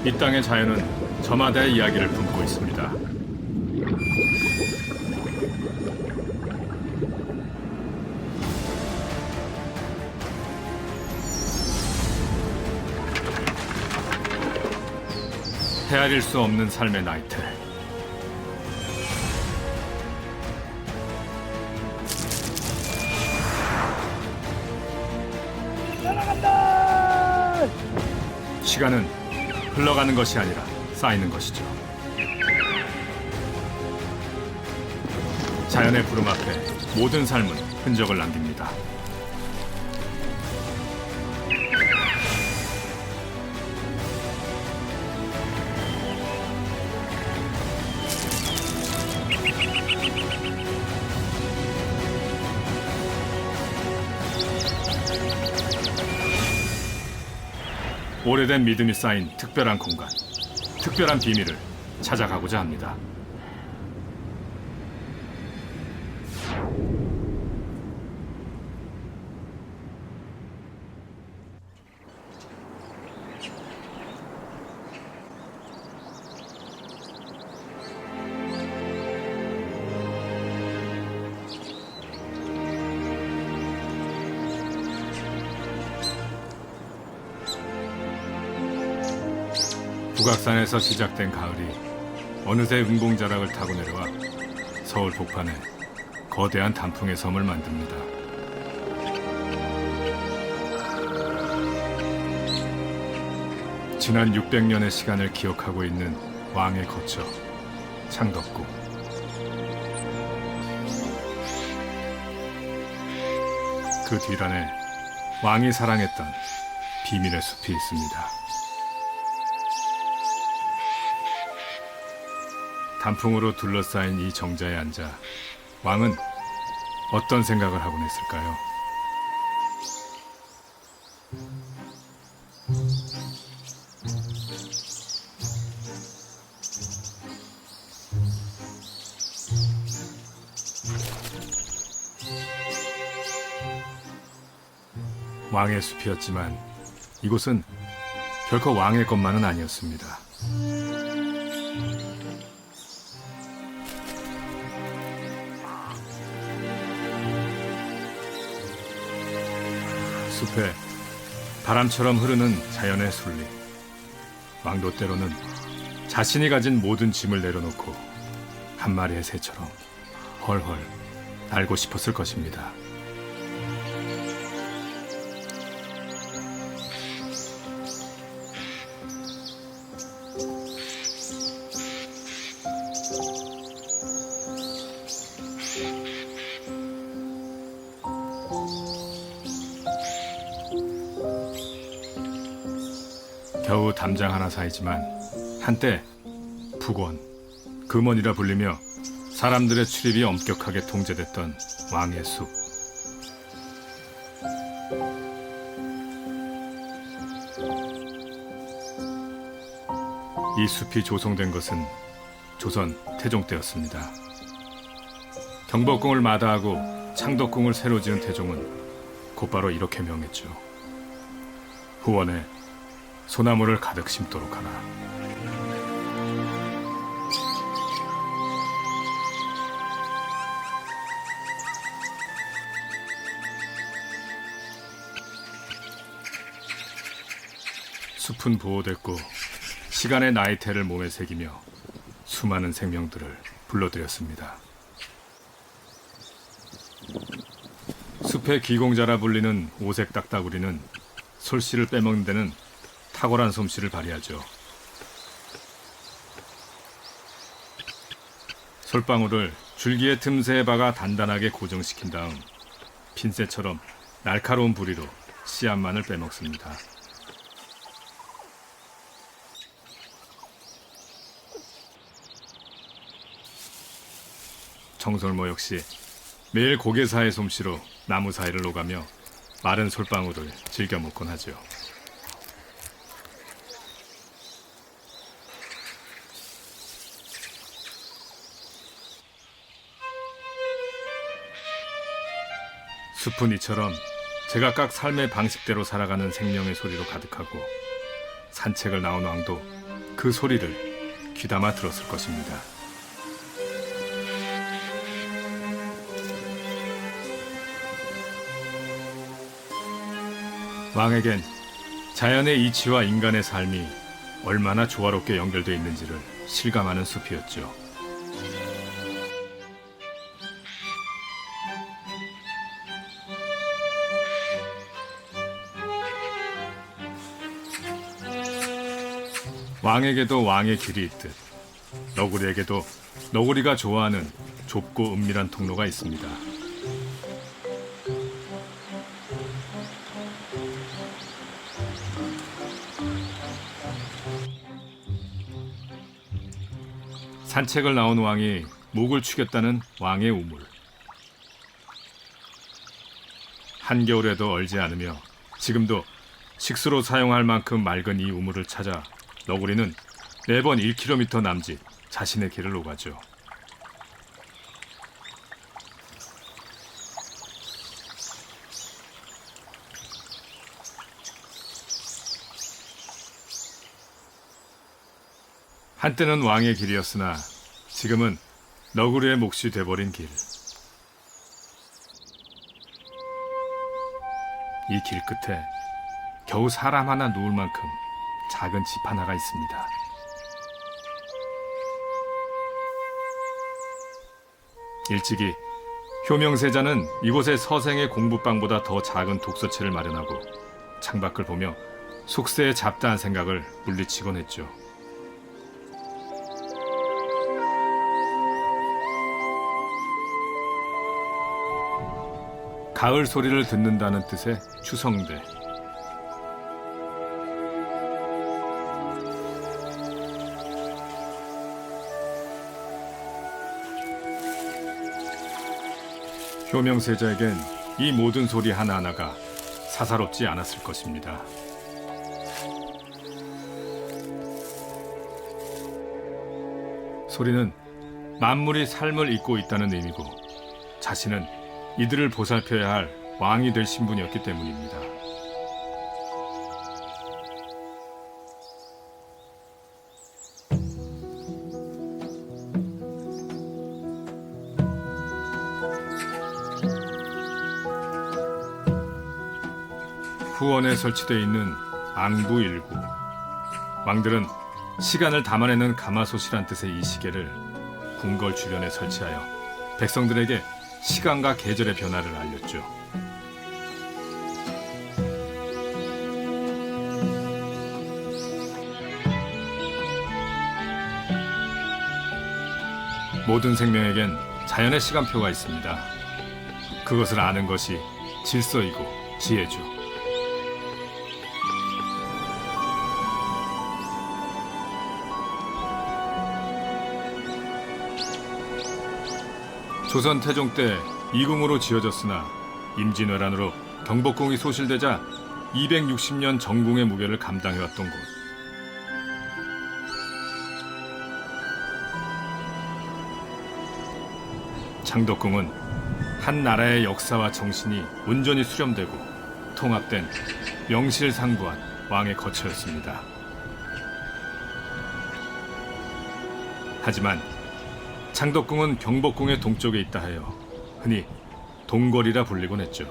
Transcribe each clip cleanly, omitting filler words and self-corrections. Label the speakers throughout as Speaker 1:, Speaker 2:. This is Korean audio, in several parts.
Speaker 1: 이 땅의 자연은 저마다의 이야기를 품고 있습니다. 헤아릴 수 없는 삶의 나이테.
Speaker 2: 날아간다!
Speaker 1: 시간은 흘러가는 것이 아니라 쌓이는 것이죠. 자연의 부름 앞에 모든 삶은 흔적을 남깁니다. 오래된 믿음이 쌓인 특별한 공간, 특별한 비밀을 찾아가고자 합니다. 북악산에서 시작된 가을이 어느새 은봉자락을 타고 내려와 서울 복판에 거대한 단풍의 섬을 만듭니다. 지난 600년의 시간을 기억하고 있는 왕의 거처 창덕궁. 그 뒤란에 왕이 사랑했던 비밀의 숲이 있습니다. 단풍으로 둘러싸인 이 정자에 앉아 왕은 어떤 생각을 하곤 했을까요? 왕의 숲이었지만 이곳은 결코 왕의 것만은 아니었습니다. 숲에 바람처럼 흐르는 자연의 순리. 왕도 때로는 자신이 가진 모든 짐을 내려놓고 한 마리의 새처럼 헐헐 날고 싶었을 것입니다. 겨우 담장 하나 사이지만 한때 북원, 금원이라 불리며 사람들의 출입이 엄격하게 통제됐던 왕의 숲. 이 숲이 조성된 것은 조선 태종 때였습니다. 경복궁을 마다하고 창덕궁을 새로 지은 태종은 곧바로 이렇게 명했죠. 후원에 소나무를 가득 심도록 하라. 숲은 보호됐고 시간의 나이테를 몸에 새기며 수많은 생명들을 불러들였습니다. 숲의 기공자라 불리는 오색 딱따구리는 솔씨를 빼먹는 데는 탁월한 솜씨를 발휘하죠. 솔방울을 줄기의 틈새에 박아 단단하게 고정시킨 다음 핀셋처럼 날카로운 부리로 씨앗만을 빼먹습니다. 청설모 역시 매일 고개사의 솜씨로 나무 사이를 녹아며 마른 솔방울을 즐겨 먹곤 하죠. 숲은 이처럼 제각각 삶의 방식대로 살아가는 생명의 소리로 가득하고 산책을 나온 왕도 그 소리를 귀담아 들었을 것입니다. 왕에겐 자연의 이치와 인간의 삶이 얼마나 조화롭게 연결되어 있는지를 실감하는 숲이었죠. 왕에게도 왕의 길이 있듯 너구리에게도 너구리가 좋아하는 좁고 은밀한 통로가 있습니다. 산책을 나온 왕이 목을 축였다는 왕의 우물. 한겨울에도 얼지 않으며 지금도 식수로 사용할 만큼 맑은 이 우물을 찾아 너구리는 매번 1km 남짓 자신의 길을 오가죠. 한때는 왕의 길이었으나 지금은 너구리의 몫이 돼버린 길. 이 길 끝에 겨우 사람 하나 누울 만큼 작은 집 하나가 있습니다. 일찍이 효명세자는 이곳에 서생의 공부방보다 더 작은 독서체를 마련하고 창밖을 보며 속세의 잡다한 생각을 물리치곤 했죠. 가을 소리를 듣는다는 뜻의 추성대. 효명세자에겐 이 모든 소리 하나하나가 사사롭지 않았을 것입니다. 소리는 만물이 삶을 잇고 있다는 의미고 자신은 이들을 보살펴야 할 왕이 될 신분이었기 때문입니다. 후원에 설치되어 있는 앙부 일구. 왕들은 시간을 담아내는 가마솥이란 뜻의 이 시계를 궁궐 주변에 설치하여 백성들에게 시간과 계절의 변화를 알렸죠. 모든 생명에겐 자연의 시간표가 있습니다. 그것을 아는 것이 질서이고 지혜죠. 조선 태종 때 이궁으로 지어졌으나 임진왜란으로 경복궁이 소실되자 260년 정궁의 무게를 감당해왔던 곳. 창덕궁은 한 나라의 역사와 정신이 온전히 수렴되고 통합된 명실상부한 왕의 거처였습니다. 하지만 창덕궁은 경복궁의 동쪽에 있다 하여 흔히 동궐이라 불리곤 했죠.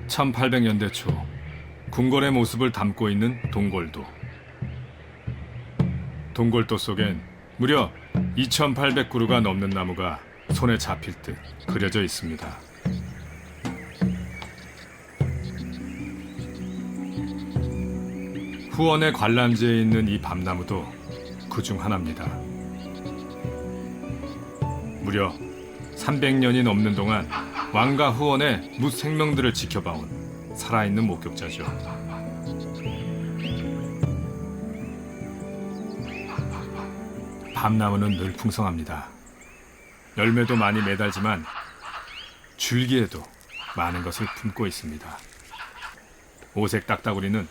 Speaker 1: 1800년대 초 궁궐의 모습을 담고 있는 동궐도. 동궐도 속엔 무려 2800그루가 넘는 나무가 손에 잡힐 듯 그려져 있습니다. 후원의 관람지에 있는 이 밤나무도 그 중 하나입니다. 무려 300년이 넘는 동안 왕과 후원의 무생명들을 지켜봐온 살아있는 목격자죠. 밤나무는 늘 풍성합니다. 열매도 많이 매달지만 줄기에도 많은 것을 품고 있습니다. 오색 딱따구리는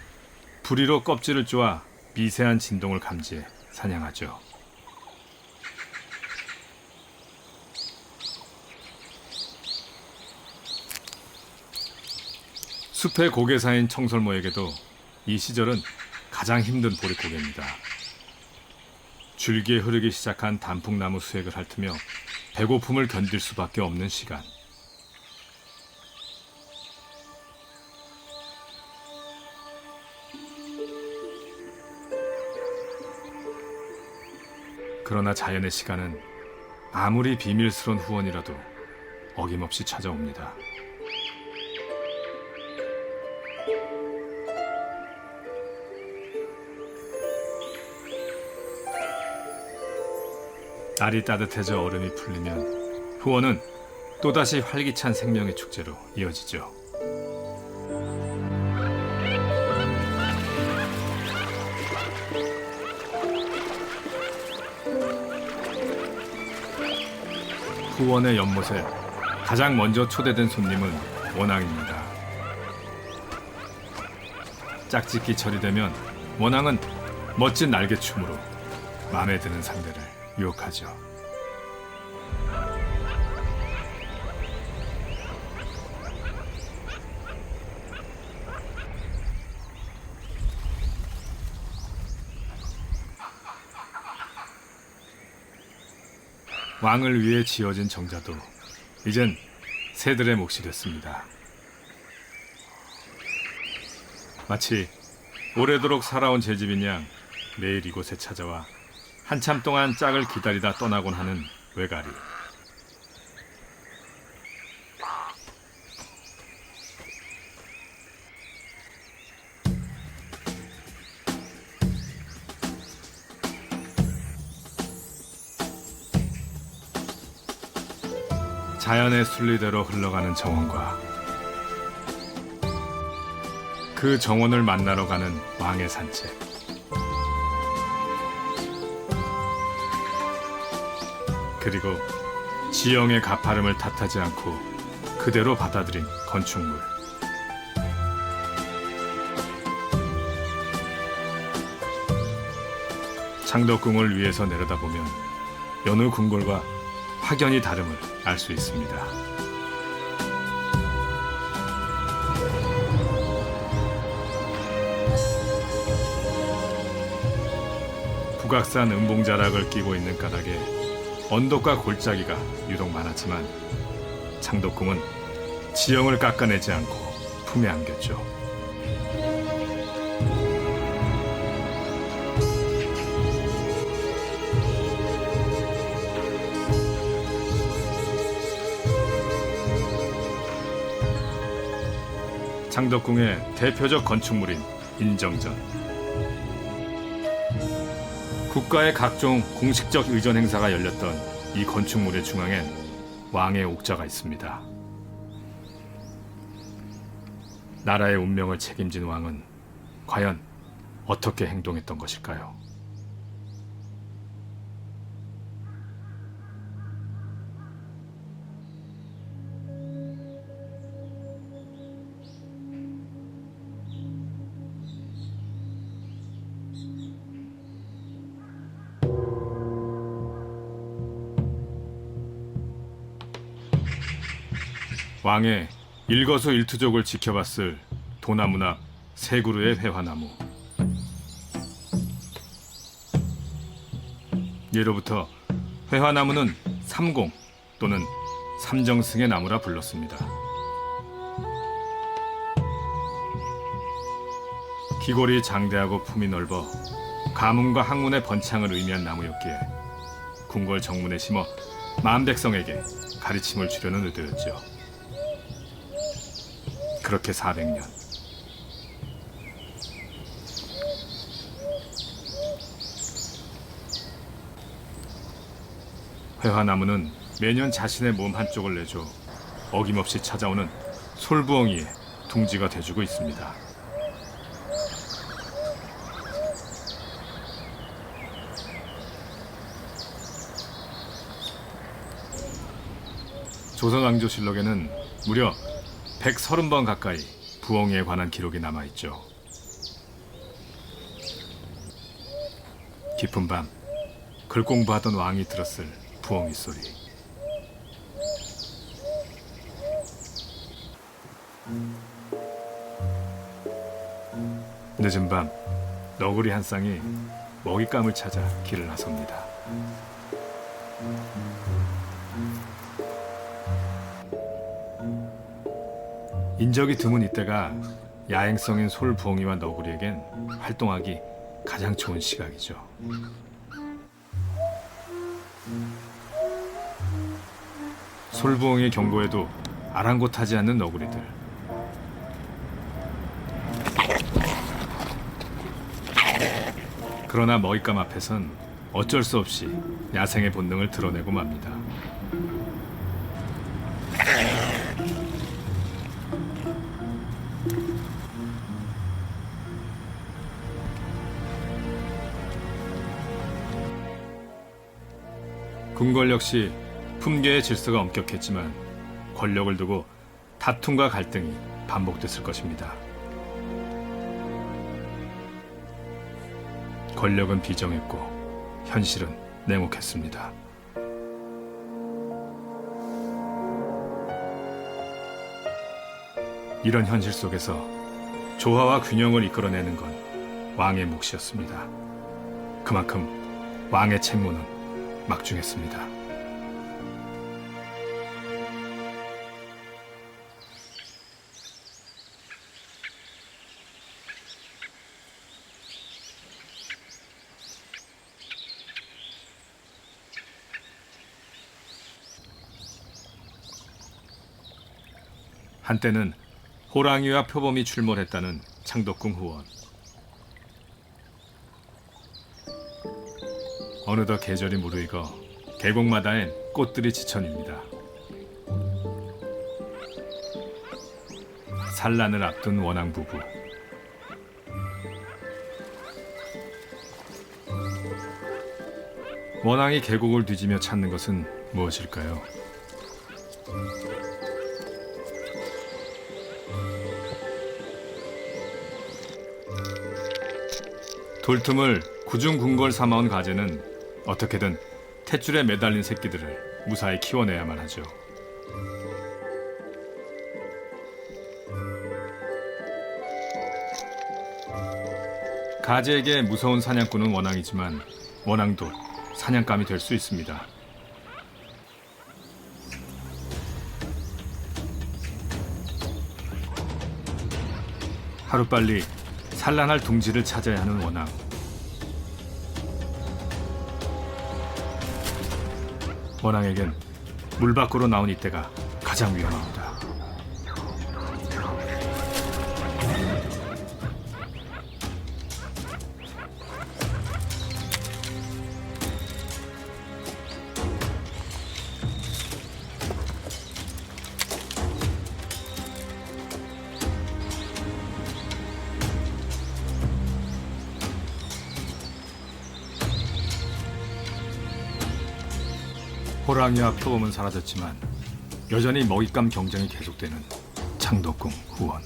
Speaker 1: 부리로 껍질을 쪼아 미세한 진동을 감지해 사냥하죠. 숲의 고개사인 청설모에게도 이 시절은 가장 힘든 보릿고개입니다. 줄기에 흐르기 시작한 단풍나무 수액을 핥으며 배고픔을 견딜 수밖에 없는 시간. 그러나 자연의 시간은 아무리 비밀스러운 후원이라도 어김없이 찾아옵니다. 날이 따뜻해져 얼음이 풀리면 후원은 또다시 활기찬 생명의 축제로 이어지죠. 후원의 연못에 가장 먼저 초대된 손님은 원앙입니다. 짝짓기철이 되면 원앙은 멋진 날개춤으로 마음에 드는 상대를 유혹하죠. 왕을 위해 지어진 정자도 이젠 새들의 몫이 됐습니다. 마치 오래도록 살아온 제 집인 양 매일 이곳에 찾아와 한참 동안 짝을 기다리다 떠나곤 하는 외가리. 자연의 순리대로 흘러가는 정원과 그 정원을 만나러 가는 왕의 산책. 그리고 지형의 가파름을 탓하지 않고 그대로 받아들인 건축물. 창덕궁을 위에서 내려다보면 여느 궁궐과 확연히 다름을 알 수 있습니다. 북악산 은봉자락을 끼고 있는 까닭에 언덕과 골짜기가 유독 많았지만 창덕궁은 지형을 깎아내지 않고 품에 안겼죠. 창덕궁의 대표적 건축물인 인정전. 국가의 각종 공식적 의전 행사가 열렸던 이 건축물의 중앙엔 왕의 옥자가 있습니다. 나라의 운명을 책임진 왕은 과연 어떻게 행동했던 것일까요? 왕의 일거수일투족을 지켜봤을 도나무나 세 그루의 회화나무. 예로부터 회화나무는 삼공 또는 삼정승의 나무라 불렀습니다. 기골이 장대하고 품이 넓어 가문과 학문의 번창을 의미한 나무였기에 궁궐 정문에 심어 만백성에게 가르침을 주려는 의도였죠. 그렇게 400년. 회화나무는 매년 자신의 몸 한쪽을 내줘 어김없이 찾아오는 솔부엉이의 둥지가 돼주고 있습니다. 조선왕조실록에는 무려 130번 가까이 부엉이에 관한 기록이 남아있죠. 깊은 밤 글 공부하던 왕이 들었을 부엉이 소리. 늦은 밤 너구리 한 쌍이 먹잇감을 찾아 길을 나섭니다. 인적이 드문 이때가 야행성인 솔부엉이와 너구리에겐 활동하기 가장 좋은 시각이죠. 솔부엉이의 경고에도 아랑곳하지 않는 너구리들. 그러나 먹잇감 앞에선 어쩔 수 없이 야생의 본능을 드러내고 맙니다. 궁궐 역시 품계의 질서가 엄격했지만 권력을 두고 다툼과 갈등이 반복됐을 것입니다. 권력은 비정했고 현실은 냉혹했습니다. 이런 현실 속에서 조화와 균형을 이끌어내는 건 왕의 몫이었습니다. 그만큼 왕의 책무는 막중했습니다. 한때는 호랑이와 표범이 출몰했다는 창덕궁 후원. 어느덧 계절이 무르익어 계곡마다엔 꽃들이 지천입니다. 산란을 앞둔 원앙 부부. 원앙이 계곡을 뒤지며 찾는 것은 무엇일까요? 돌틈을 구중궁궐 삼아온 가재는 어떻게든 탯줄에 매달린 새끼들을 무사히 키워내야만 하죠. 가재에게 무서운 사냥꾼은 원앙이지만 원앙도 사냥감이 될 수 있습니다. 하루빨리 산란할 둥지를 찾아야 하는 원앙. 원앙에겐 물 밖으로 나온 이때가 가장 위험합니다. 호랑이와 표범은 사라졌지만 여전히 먹잇감 경쟁이 계속되는 창덕궁 후원.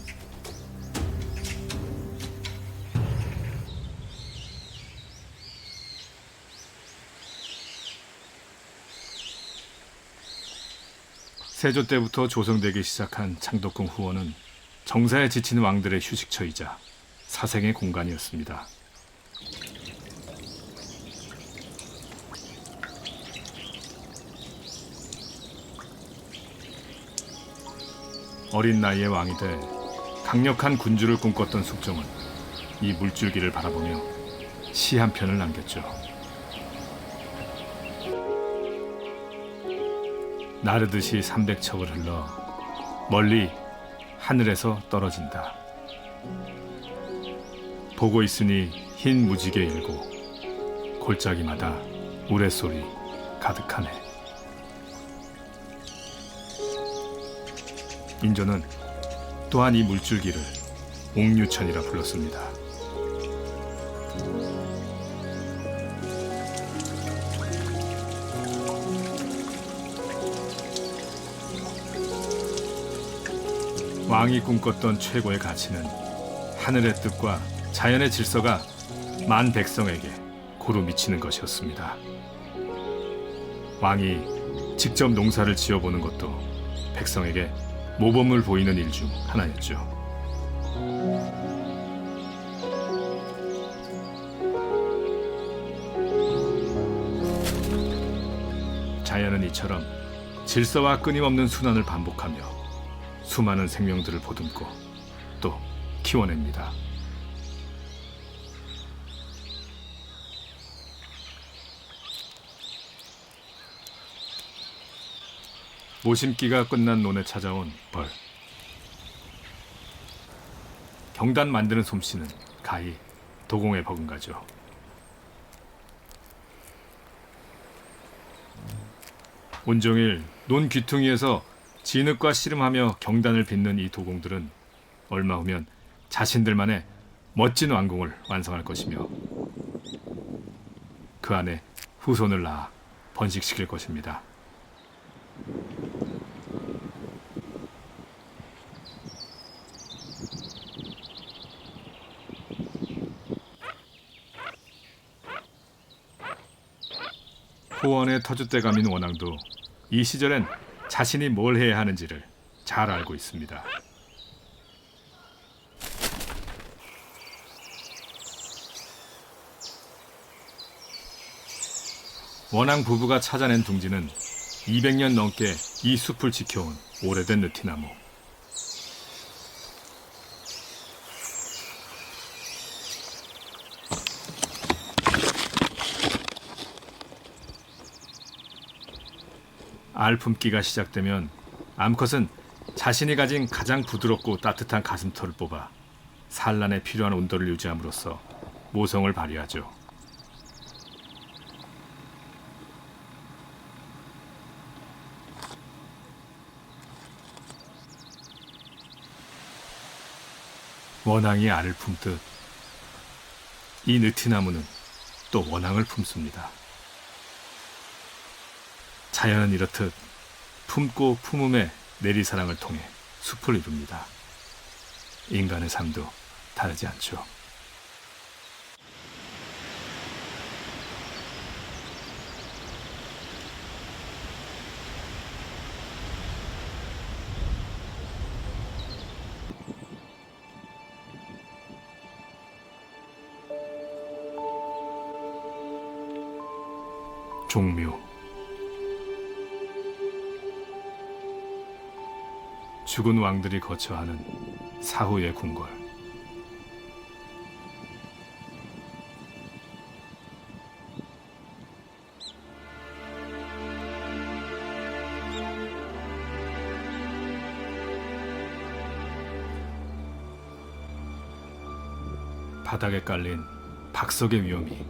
Speaker 1: 세조 때부터 조성되기 시작한 창덕궁 후원은 정사에 지친 왕들의 휴식처이자 사생의 공간이었습니다. 어린 나이에 왕이 돼 강력한 군주를 꿈꿨던 숙종은 이 물줄기를 바라보며 시 한 편을 남겼죠. 나르듯이 300척을 흘러 멀리 하늘에서 떨어진다. 보고 있으니 흰 무지개 일고 골짜기마다 우레소리 가득하네. 인조는 또한 이 물줄기를 옥류천이라 불렀습니다. 왕이 꿈꿨던 최고의 가치는 하늘의 뜻과 자연의 질서가 만 백성에게 고루 미치는 것이었습니다. 왕이 직접 농사를 지어보는 것도 백성에게 모범을 보이는 일 중 하나였죠. 자연은 이처럼 질서와 끊임없는 순환을 반복하며 수많은 생명들을 보듬고 또 키워냅니다. 모심기가 끝난 논에 찾아온 벌. 경단 만드는 솜씨는 가히 도공에 버금가죠. 온종일 논 귀퉁이에서 진흙과 씨름하며 경단을 빚는 이 도공들은 얼마 후면 자신들만의 멋진 왕궁을 완성할 것이며 그 안에 후손을 낳아 번식시킬 것입니다. 호원의 터줏대감인 원앙도 이 시절엔 자신이 뭘 해야 하는지를 잘 알고 있습니다. 원앙 부부가 찾아낸 둥지는 200년 넘게 이 숲을 지켜온 오래된 느티나무. 알 품기가 시작되면 암컷은 자신이 가진 가장 부드럽고 따뜻한 가슴털을 뽑아 산란에 필요한 온도를 유지함으로써 모성을 발휘하죠. 원앙이 알을 품듯 이 느티나무는 또 원앙을 품습니다. 자연은 이렇듯 품고 품음의 내리사랑을 통해 숲을 이룹니다. 인간의 삶도 다르지 않죠. 종묘. 죽은 왕들이 거처하는 사후의 궁궐. 바닥에 깔린 박석의 위험이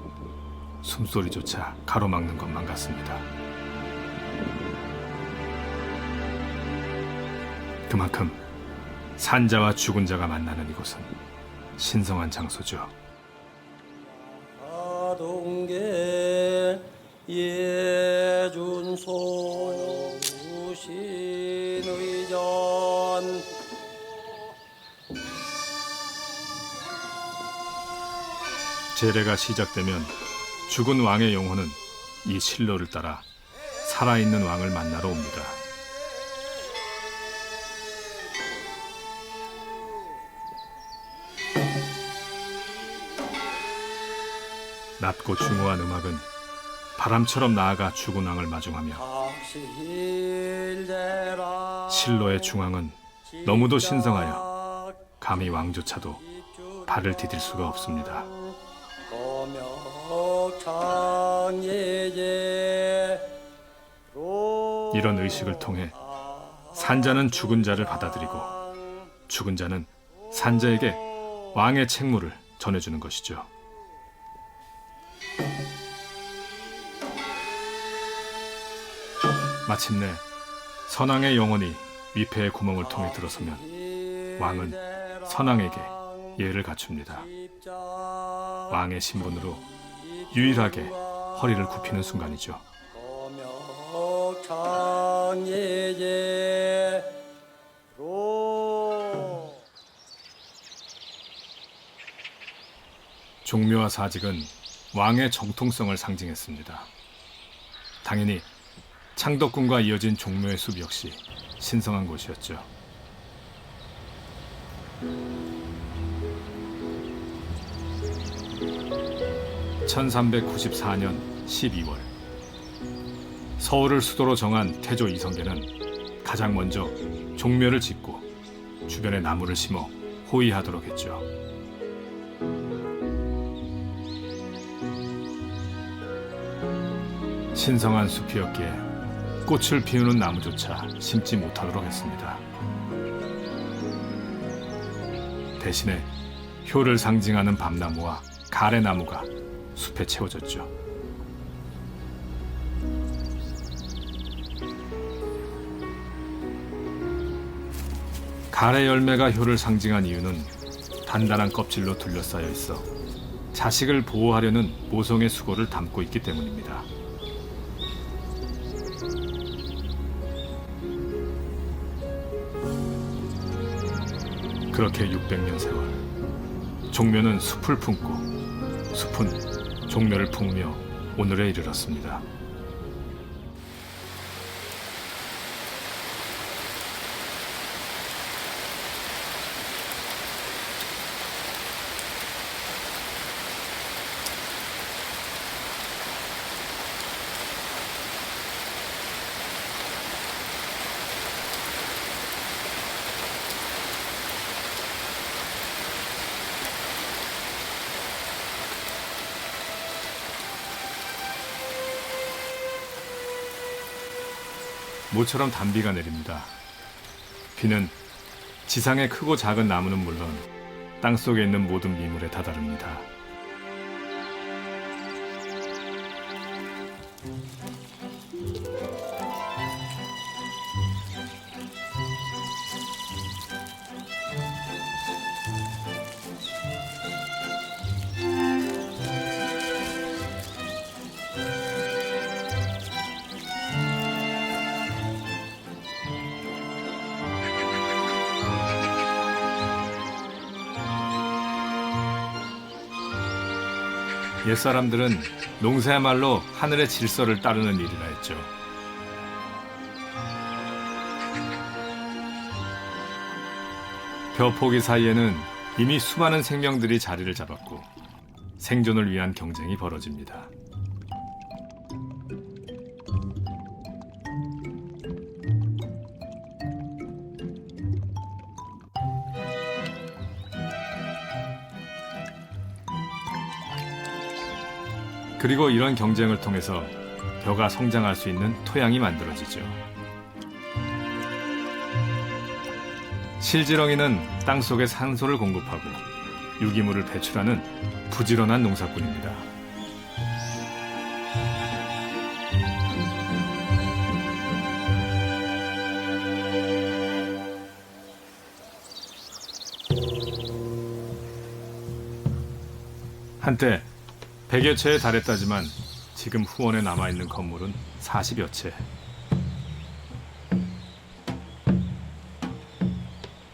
Speaker 1: 숨소리조차 가로막는 것만 같습니다. 그만큼 산자와 죽은 자가 만나는 이곳은 신성한 장소죠.
Speaker 2: 아동계 예준소 무신의전.
Speaker 1: 제례가 시작되면 죽은 왕의 영혼은 이 실로를 따라 살아있는 왕을 만나러 옵니다. 낮고 중후한 음악은 바람처럼 나아가 죽은 왕을 마중하며 실로의 중앙은 너무도 신성하여 감히 왕조차도 발을 디딜 수가 없습니다. 이런 의식을 통해 산자는 죽은 자를 받아들이고 죽은 자는 산자에게 왕의 책무를 전해주는 것이죠. 마침내 선왕의 영혼이 위패의 구멍을 통해 들어서면 왕은 선왕에게 예를 갖춥니다. 왕의 신분으로 유일하게 허리를 굽히는 순간이죠. 종묘와 사직은 왕의 정통성을 상징했습니다. 당연히 창덕궁과 이어진 종묘의 숲 역시 신성한 곳이었죠. (1394년 12월) 서울을 수도로 정한 태조 이성계는 가장 먼저 종묘를 짓고 주변에 나무를 심어 호위하도록 했죠. 신성한 숲이었기에 꽃을 피우는 나무조차 심지 못하도록 했습니다. 대신에 효를 상징하는 밤나무와 가래나무가 숲에 채워졌죠. 가래 열매가 효를 상징한 이유는 단단한 껍질로 둘러싸여 있어 자식을 보호하려는 모성의 수고를 담고 있기 때문입니다. 그렇게 600년 세월, 종묘는 숲을 품고 숲은 종묘를 품으며 오늘에 이르렀습니다. 모처럼 단비가 내립니다. 비는 지상의 크고 작은 나무는 물론 땅속에 있는 모든 미물에 다다릅니다. 옛사람들은 농사야말로 하늘의 질서를 따르는 일이라 했죠. 벼포기 사이에는 이미 수많은 생명들이 자리를 잡았고 생존을 위한 경쟁이 벌어집니다. 그리고 이런 경쟁을 통해서 벼가 성장할 수 있는 토양이 만들어지죠. 실지렁이는 땅속에 산소를 공급하고 유기물을 배출하는 부지런한 농사꾼입니다. 한때 100여 채에 달했다지만 지금 후원에 남아있는 건물은 40여 채.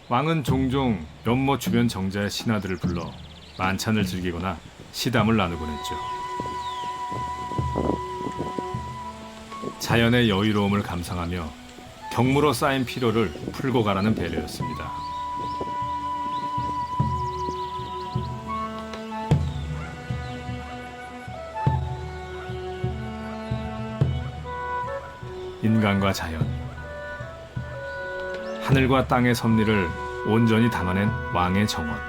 Speaker 1: 왕은 종종 연못 주변 정자의 신하들을 불러 만찬을 즐기거나 시담을 나누곤 했죠. 자연의 여유로움을 감상하며 경무로 쌓인 피로를 풀고 가라는 배려였습니다. 인간과 자연, 하늘과 땅의 섭리를 온전히 담아낸 왕의 정원.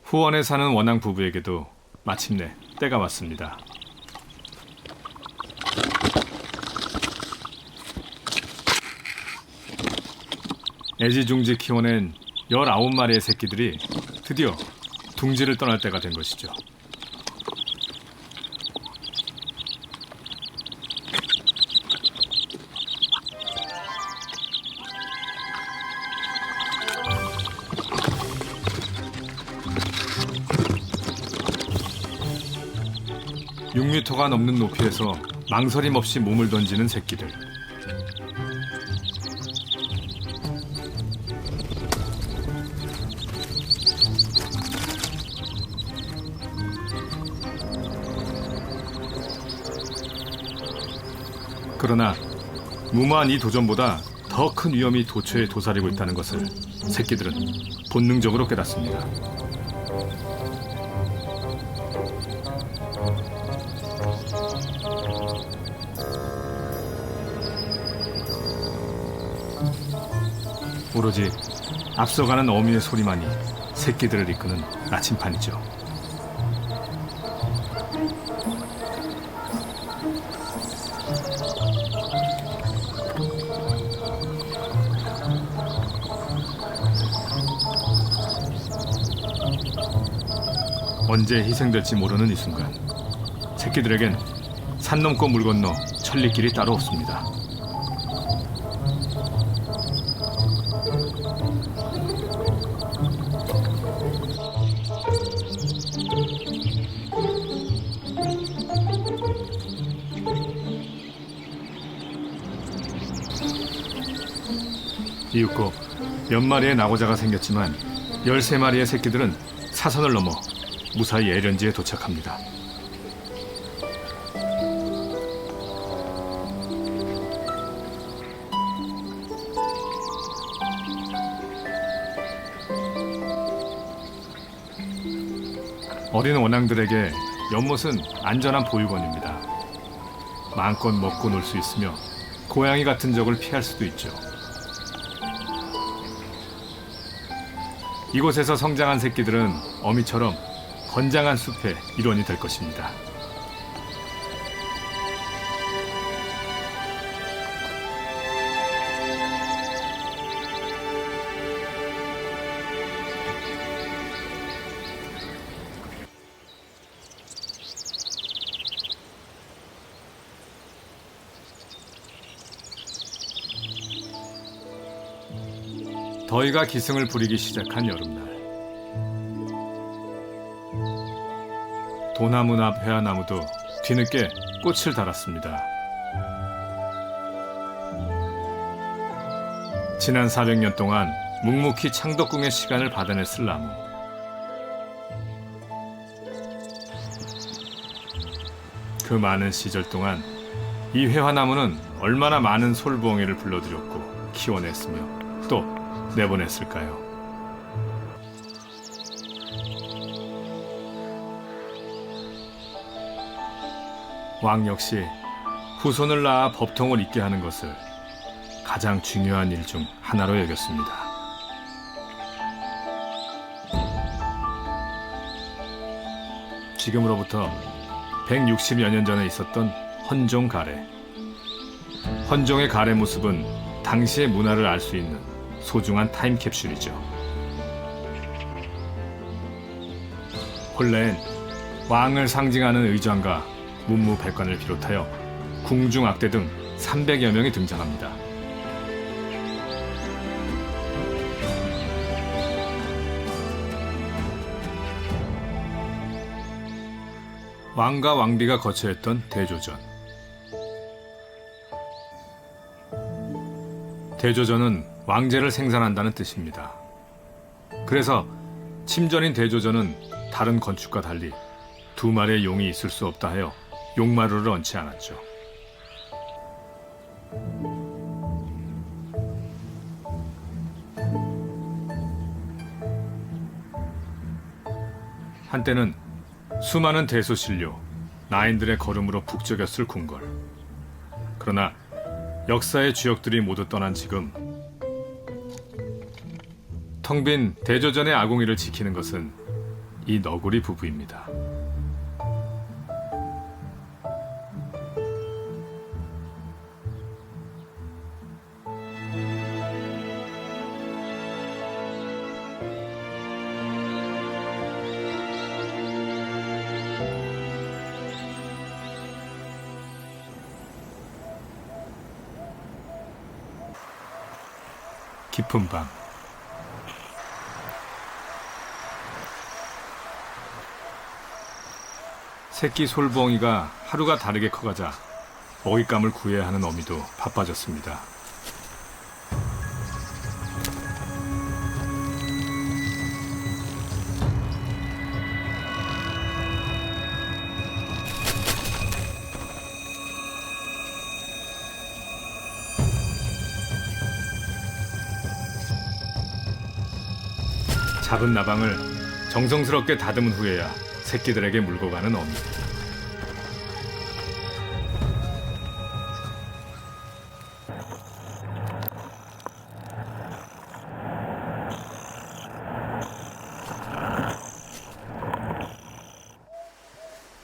Speaker 1: 후원에 사는 원앙 부부에게도 마침내 때가 왔습니다. 애지중지 키워낸 19마리의 새끼들이 드디어 둥지를 떠날 때가 된 것이죠. (6미터가) 넘는 높이에서 망설임 없이 몸을 던지는 새끼들. 그러나 무모한 이 도전보다 더 큰 위험이 도처에 도사리고 있다는 것을 새끼들은 본능적으로 깨닫습니다. 오로지 앞서가는 어미의 소리만이 새끼들을 이끄는 나침판이죠. 언제 희생될지 모르는 이 순간, 새끼들에겐 산 넘고 물 건너 천리길이 따로 없습니다. 이윽고 몇 마리의 나고자가 생겼지만 13마리의 새끼들은 사선을 넘어 무사히 애련지에 도착합니다. 어린 원앙들에게 연못은 안전한 보육원입니다. 마음껏 먹고 놀 수 있으며 고양이 같은 적을 피할 수도 있죠. 이곳에서 성장한 새끼들은 어미처럼 건장한 숲의 일원이 될 것입니다. 더위가 기승을 부리기 시작한 여름날, 도나무 앞 회화나무도 뒤늦게 꽃을 달았습니다. 지난 400년 동안 묵묵히 창덕궁의 시간을 받아냈을 나무. 그 많은 시절 동안 이 회화나무는 얼마나 많은 솔부엉이를 불러들였고 키워냈으며 또 내보냈을까요? 왕 역시 후손을 낳아 법통을 잇게 하는 것을 가장 중요한 일 중 하나로 여겼습니다. 지금으로부터 160여 년 전에 있었던 헌종 가래. 헌종의 가래 모습은 당시의 문화를 알 수 있는 소중한 타임캡슐이죠. 본래엔 왕을 상징하는 의장과 문무백관을 비롯하여 궁중악대 등 300여 명이 등장합니다. 왕과 왕비가 거처했던 대조전. 대조전은 왕제를 생산한다는 뜻입니다. 그래서 침전인 대조전은 다른 건축과 달리 2마리의 용이 있을 수 없다 하여 용마루를 얹지 않았죠. 한때는 수많은 대소신료, 나인들의 걸음으로 북적였을 궁궐. 그러나 역사의 주역들이 모두 떠난 지금 텅 빈 대조전의 아궁이를 지키는 것은 이 너구리 부부입니다. 깊은 밤, 새끼 솔부엉이가 하루가 다르게 커가자 먹잇감을 구해야 하는 어미도 바빠졌습니다. 잡은 나방을 정성스럽게 다듬은 후에야 새끼들에게 물고 가는 어미.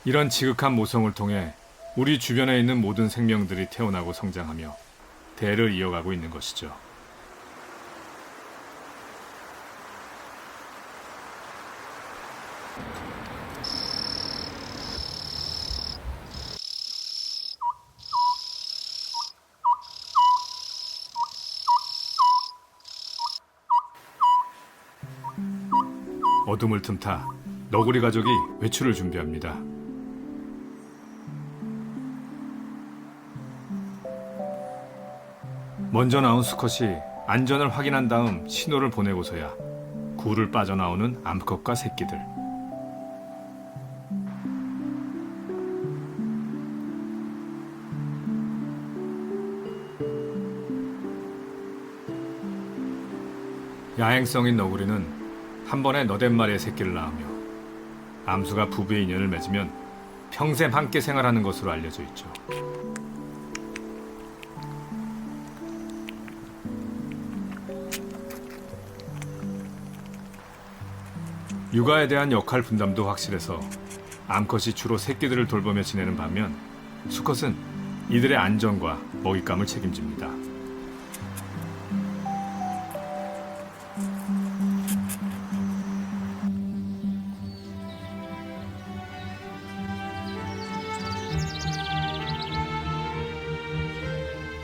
Speaker 1: 이런 지극한 모성을 통해 우리 주변에 있는 모든 생명들이 태어나고 성장하며 대를 이어가고 있는 것이죠. 어둠을 틈타 너구리 가족이 외출을 준비합니다. 먼저 나온 수컷이 안전을 확인한 다음 신호를 보내고서야 굴을 빠져나오는 암컷과 새끼들. 야행성인 너구리는 한 번에 너댓 마리의 새끼를 낳으며 암수가 부부의 인연을 맺으면 평생 함께 생활하는 것으로 알려져 있죠. 육아에 대한 역할 분담도 확실해서 암컷이 주로 새끼들을 돌보며 지내는 반면 수컷은 이들의 안전과 먹잇감을 책임집니다.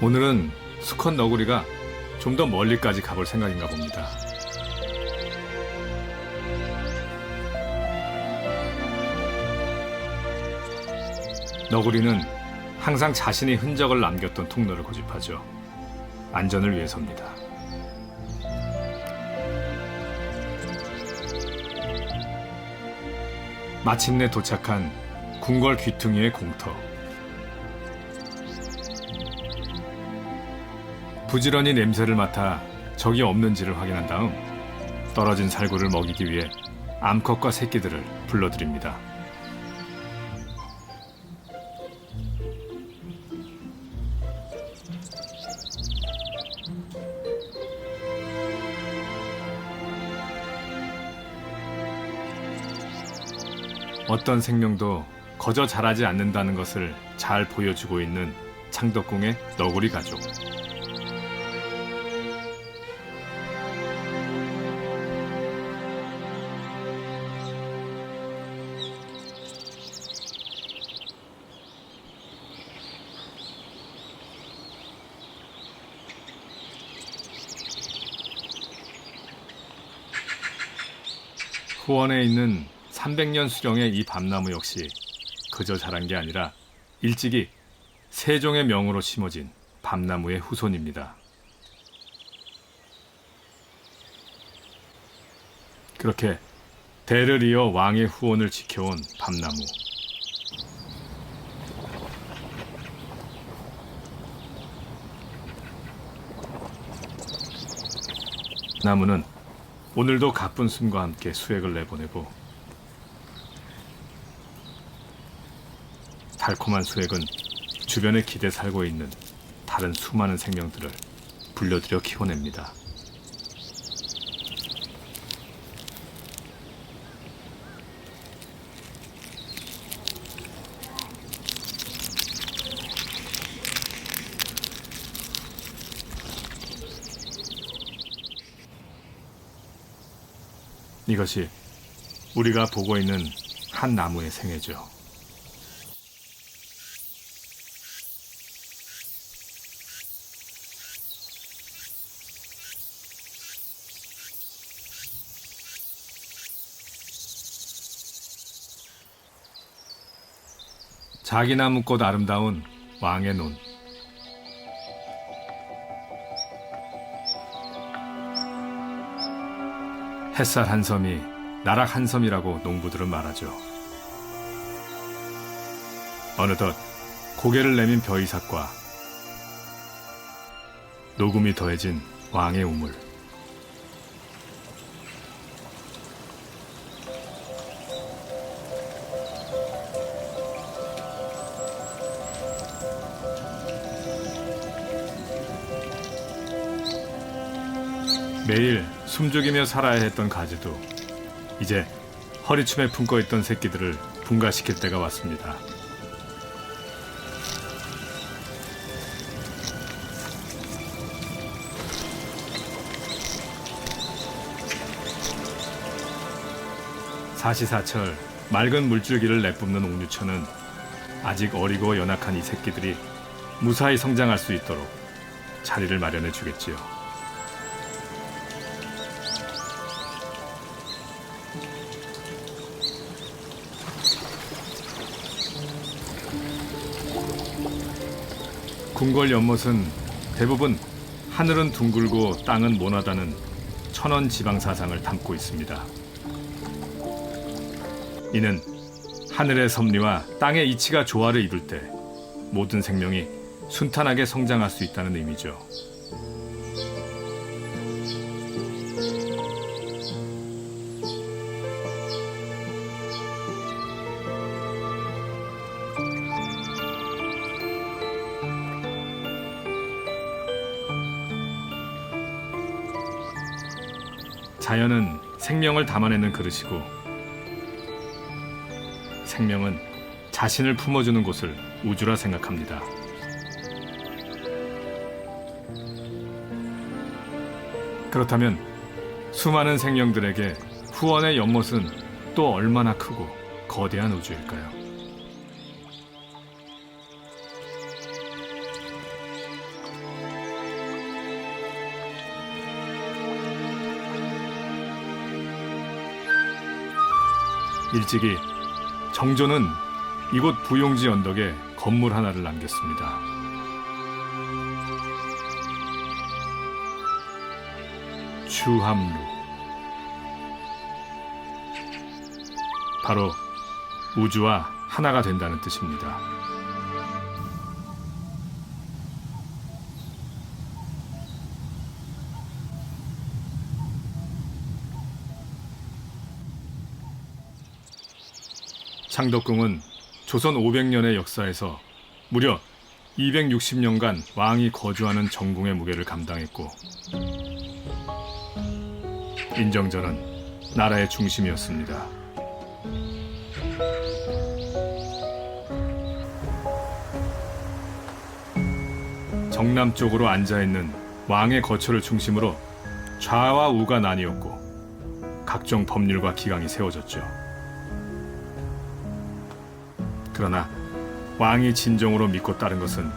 Speaker 1: 오늘은 수컷 너구리가 좀 더 멀리까지 가볼 생각인가 봅니다. 너구리는 항상 자신이 흔적을 남겼던 통로를 고집하죠. 안전을 위해서입니다. 마침내 도착한 궁궐 귀퉁이의 공터. 부지런히 냄새를 맡아 적이 없는지를 확인한 다음 떨어진 살구를 먹이기 위해 암컷과 새끼들을 불러들입니다. 어떤 생명도 거저 자라지 않는다는 것을 잘 보여주고 있는 창덕궁의 너구리 가족. 후원에 있는 300년 수령의 이 밤나무 역시 그저 자란 게 아니라 일찍이 세종의 명으로 심어진 밤나무의 후손입니다. 그렇게 대를 이어 왕의 후원을 지켜온 밤나무. 나무는 오늘도 가쁜 숨과 함께 수액을 내보내고 달콤한 수액은 주변에 기대 살고 있는 다른 수많은 생명들을 불려들여 키워냅니다. 이것이 우리가 보고 있는 한 나무의 생애죠. 자기나무꽃 아름다운 왕의 논. 햇살 한 섬이 나락 한 섬이라고 농부들은 말하죠. 어느덧 고개를 내민 벼이삭과 녹음이 더해진 왕의 우물. 매일 숨죽이며 살아야 했던 가지도 이제 허리춤에 품고 있던 새끼들을 분가시킬 때가 왔습니다. 사시사철 맑은 물줄기를 내뿜는 옥류천은 아직 어리고 연약한 이 새끼들이 무사히 성장할 수 있도록 자리를 마련해 주겠지요. 궁궐 연못은 대부분 하늘은 둥글고 땅은 모나다는 천원 지방 사상을 담고 있습니다. 이는 하늘의 섭리와 땅의 이치가 조화를 이룰 때 모든 생명이 순탄하게 성장할 수 있다는 의미죠. 자연은 생명을 담아내는 그릇이고 생명은 자신을 품어주는 곳을 우주라 생각합니다. 그렇다면 수많은 생명들에게 후원의 연못은 또 얼마나 크고 거대한 우주일까요? 일찍이 정조는 이곳 부용지 언덕에 건물 하나를 남겼습니다. 추함루. 바로 우주와 하나가 된다는 뜻입니다. 창덕궁은 조선 500년의 역사에서 무려 260년간 왕이 거주하는 정궁의 무게를 감당했고 인정전은 나라의 중심이었습니다. 정남쪽으로 앉아있는 왕의 거처를 중심으로 좌와 우가 나뉘었고 각종 법률과 기강이 세워졌죠. 그러나 왕이 진정으로 믿고 따른 것은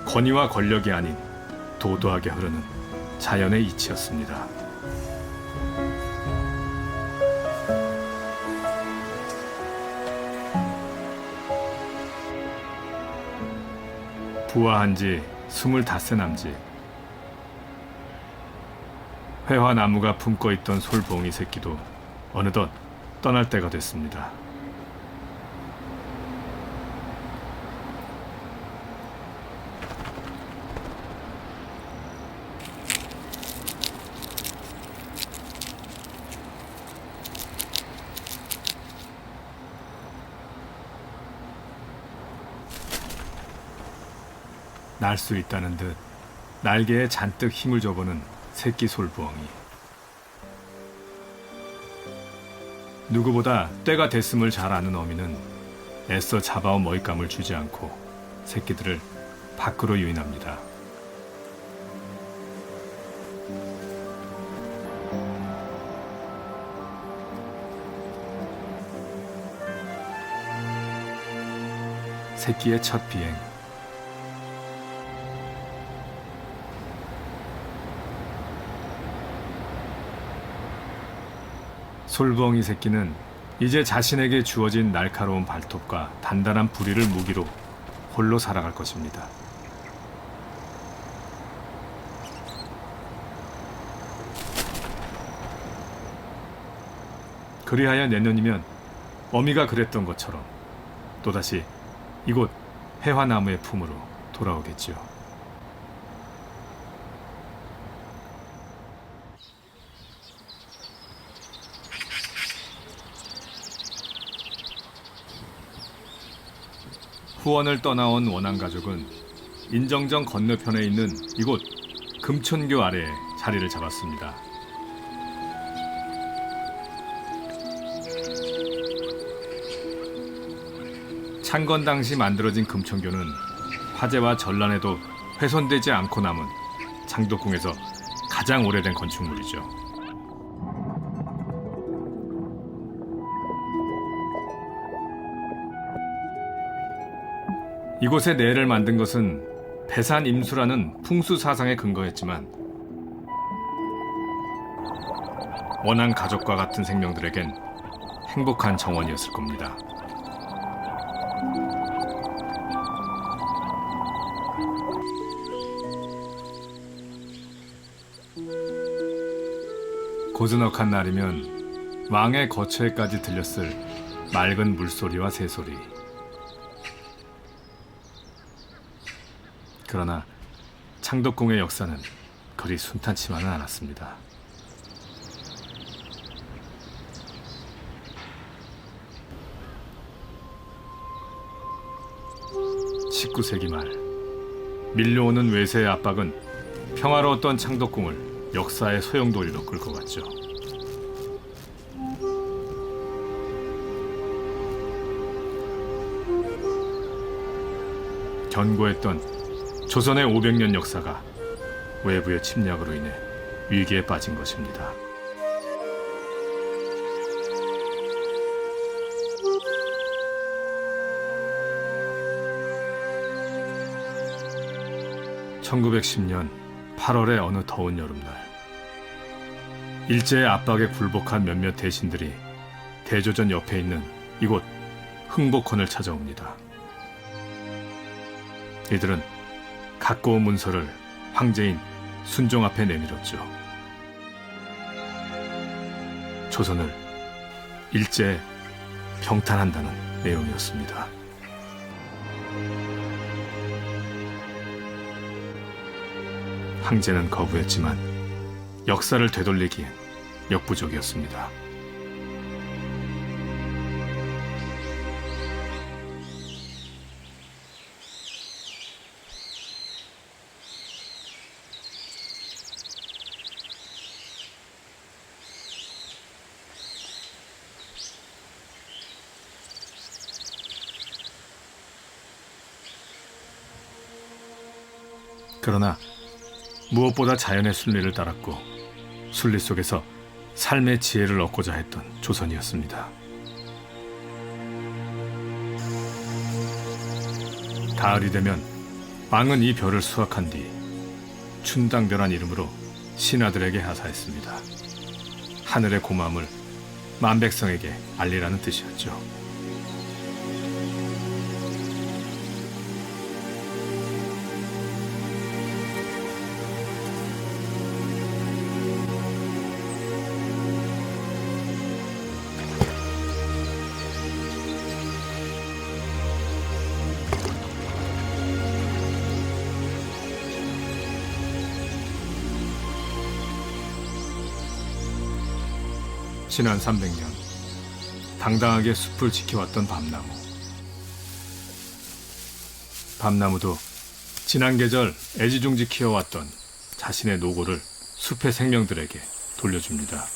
Speaker 1: 권위와 권력이 아닌 도도하게 흐르는 자연의 이치였습니다. 부화한 지 25세 남짓. 회화나무가 품고 있던 솔봉이 새끼도 어느덧 떠날 때가 됐습니다. 날 수 있다는 듯 날개에 잔뜩 힘을 줘보는 새끼 솔부엉이. 누구보다 때가 됐음을 잘 아는 어미는 애써 잡아온 먹잇감을 주지 않고 새끼들을 밖으로 유인합니다. 새끼의 첫 비행. 솔부엉이 새끼는 이제 자신에게 주어진 날카로운 발톱과 단단한 부리를 무기로 홀로 살아갈 것입니다. 그리하여 내년이면 어미가 그랬던 것처럼 또다시 이곳 해화나무의 품으로 돌아오겠지요. 후원을 떠나온 원앙가족은 인정정 건너편에 있는 이곳 금촌교 아래에 자리를 잡았습니다. 창건 당시 만들어진 금천교는 화재와 전란에도 훼손되지 않고 남은 창덕궁에서 가장 오래된 건축물이죠. 이곳에 내를 만든 것은 배산임수라는 풍수 사상에 근거했지만 원한 가족과 같은 생명들에겐 행복한 정원이었을 겁니다. 고즈넉한 날이면 왕의 거처에까지 들렸을 맑은 물소리와 새소리. 그러나 창덕궁의 역사는 그리 순탄치만은 않았습니다. 19세기 말 밀려오는 외세의 압박은 평화로웠던 창덕궁을 역사의 소용돌이로 끌고 갔죠. 견고했던 조선의 500년 역사가 외부의 침략으로 인해 위기에 빠진 것입니다. (1910년) 8월의 어느 더운 여름날, 일제의 압박에 굴복한 몇몇 대신들이 대조전 옆에 있는 이곳 흥복헌을 찾아옵니다. 이들은 갖고 온 문서를 황제인 순종 앞에 내밀었죠. 조선을 일제에 병탄한다는 내용이었습니다. 황제는 거부했지만 역사를 되돌리기엔 역부족이었습니다. 그러나 무엇보다 자연의 순리를 따랐고 순리 속에서 삶의 지혜를 얻고자 했던 조선이었습니다. 가을이 되면 왕은 이 별을 수확한 뒤 춘당별한 이름으로 신하들에게 하사했습니다. 하늘의 고마움을 만백성에게 알리라는 뜻이었죠. 지난 300년 당당하게 숲을 지켜왔던 밤나무. 밤나무도 지난 계절 애지중지 키워왔던 자신의 노고를 숲의 생명들에게 돌려줍니다.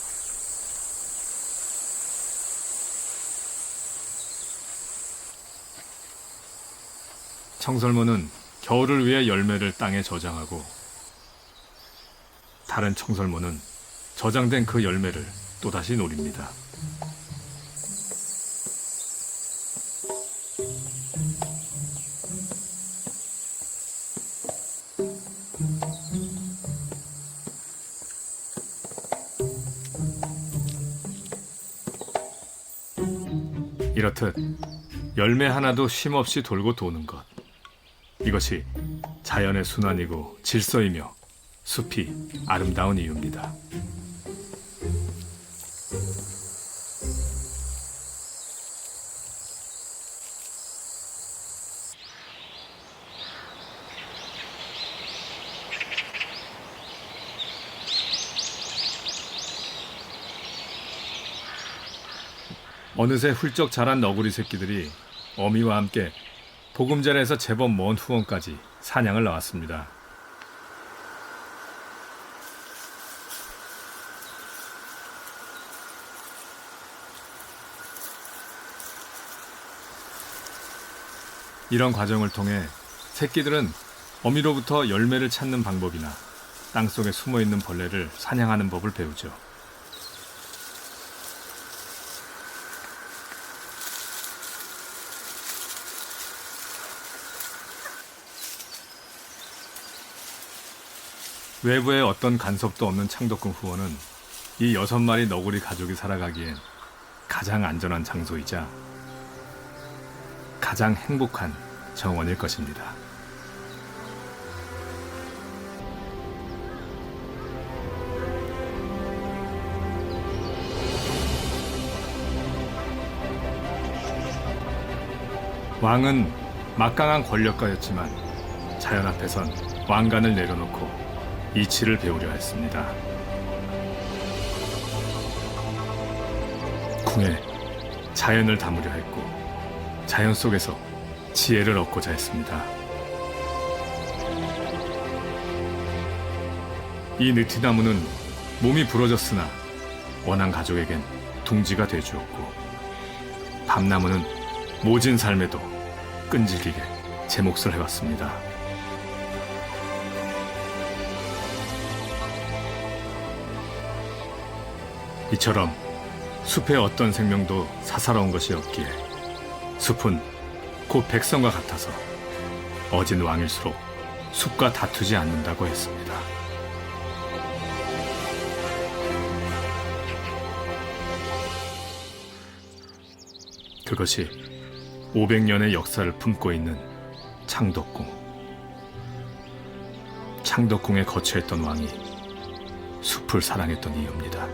Speaker 1: 청설모는 겨울을 위해 열매를 땅에 저장하고 다른 청설모는 저장된 그 열매를 또다시 노립니다. 이렇듯 열매 하나도 쉼없이 돌고 도는 것. 이것이 자연의 순환이고 질서이며 숲이 아름다운 이유입니다. 어느새 훌쩍 자란 너구리 새끼들이 어미와 함께 보금자리에서 제법 먼 후원까지 사냥을 나왔습니다. 이런 과정을 통해 새끼들은 어미로부터 열매를 찾는 방법이나 땅속에 숨어있는 벌레를 사냥하는 법을 배우죠. 외부에 어떤 간섭도 없는 창덕궁 후원은 이 6마리 너구리 가족이 살아가기엔 가장 안전한 장소이자 가장 행복한 정원일 것입니다. 왕은 막강한 권력가였지만 자연 앞에선 왕관을 내려놓고 이치를 배우려 했습니다. 궁에 자연을 담으려 했고 자연 속에서 지혜를 얻고자 했습니다. 이 느티나무는 몸이 부러졌으나 원한 가족에겐 둥지가 되주었고 밤나무는 모진 삶에도 끈질기게 제 몫을 해왔습니다. 이처럼 숲의 어떤 생명도 사사로운 것이 없기에 숲은 곧 백성과 같아서 어진 왕일수록 숲과 다투지 않는다고 했습니다. 그것이 500년의 역사를 품고 있는 창덕궁. 창덕궁에 거처했던 왕이 숲을 사랑했던 이유입니다.